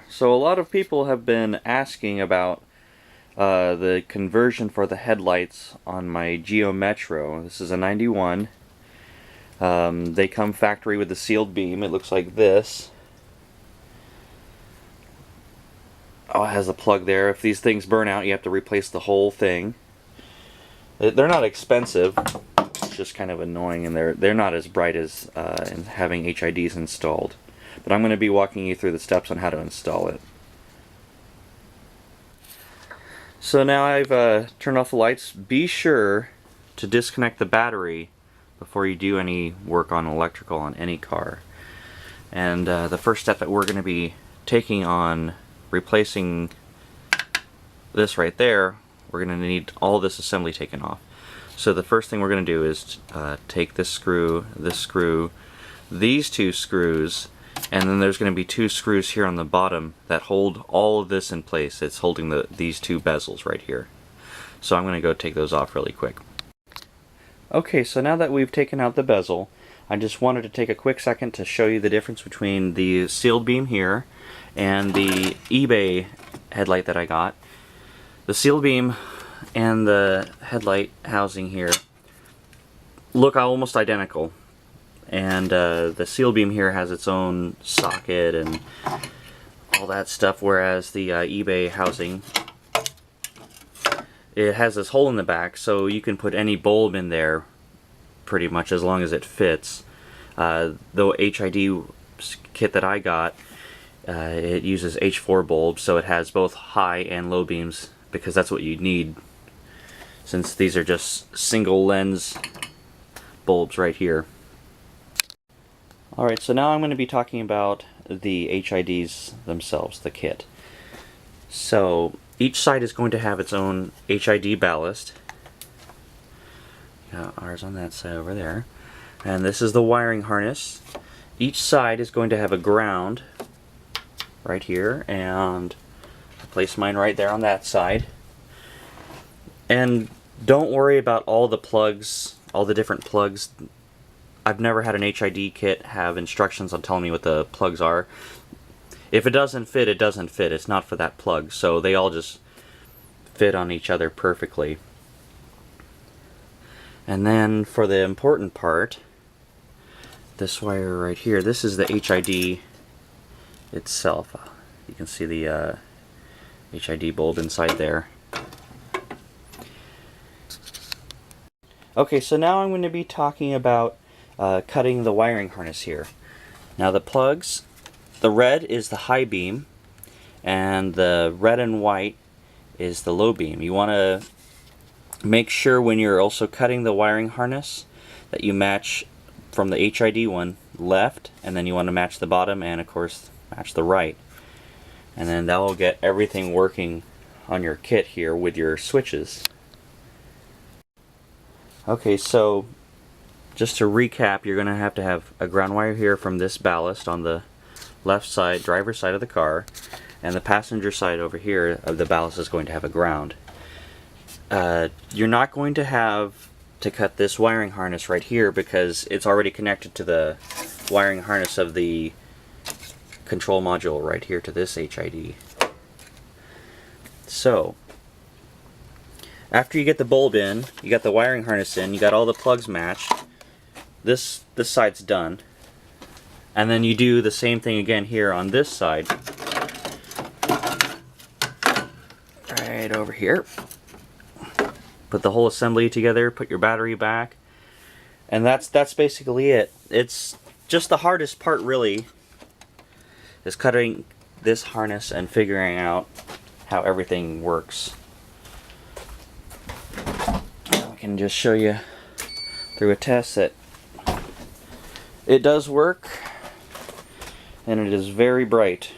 So a lot of people have been asking about the conversion for the headlights on my Geo Metro. This is a 91. They come factory with the sealed beam. It looks like this. Oh, it has a plug there. If these things burn out, you have to replace the whole thing. They're not expensive. It's just kind of annoying, and they're not as bright as having HIDs installed. But I'm going to be walking you through the steps on how to install it. So now I've turned off the lights. Be sure to disconnect the battery before you do any work on electrical on any car. And the first step that we're going to be taking on replacing this right there, we're going to need all this assembly taken off. So the first thing we're going to do is take this screw, these two screws, and then there's going to be two screws here on the bottom that hold all of this in place. It's holding these two bezels right here. So I'm going to go take those off really quick. Okay, so now that we've taken out the bezel, I just wanted to take a quick second to show you the difference between the sealed beam here and the eBay headlight that I got. The sealed beam and the headlight housing here look almost identical. And the seal beam here has its own socket and all that stuff, whereas the eBay housing, it has this hole in the back, so you can put any bulb in there pretty much as long as it fits. The HID kit that I got, it uses H4 bulbs, so it has both high and low beams, because that's what you need, since these are just single lens bulbs right here. Alright, so now I'm going to be talking about the HIDs themselves, the kit. So each side is going to have its own HID ballast. Got ours on that side over there. And this is the wiring harness. Each side is going to have a ground right here, and I place mine right there on that side. And don't worry about all the plugs, all the different plugs. I've never had an HID kit have instructions on telling me what the plugs are. If it doesn't fit, it doesn't fit. It's not for that plug. So they all just fit on each other perfectly. And then for the important part, this wire right here, this is the HID itself. You can see the HID bulb inside there. Okay, so now I'm going to be talking about cutting the wiring harness here. Now the plugs, the red is the high beam and the red and white is the low beam. You want to make sure when you're also cutting the wiring harness that you match from the HID one left, and then you want to match the bottom and of course match the right. And then that will get everything working on your kit here with your switches. Okay, so just to recap, you're going to have a ground wire here from this ballast on the left side, driver's side of the car, and the passenger side over here of the ballast is going to have a ground. You're not going to have to cut this wiring harness right here because it's already connected to the wiring harness of the control module right here to this HID. So after you get the bulb in, you got the wiring harness in, you got all the plugs matched, this side's done. And then you do the same thing again here on this side. Right over here. Put the whole assembly together, put your battery back, and that's basically it. It's just the hardest part really is cutting this harness and figuring out how everything works. I can just show you through a test that it does work, and it is very bright.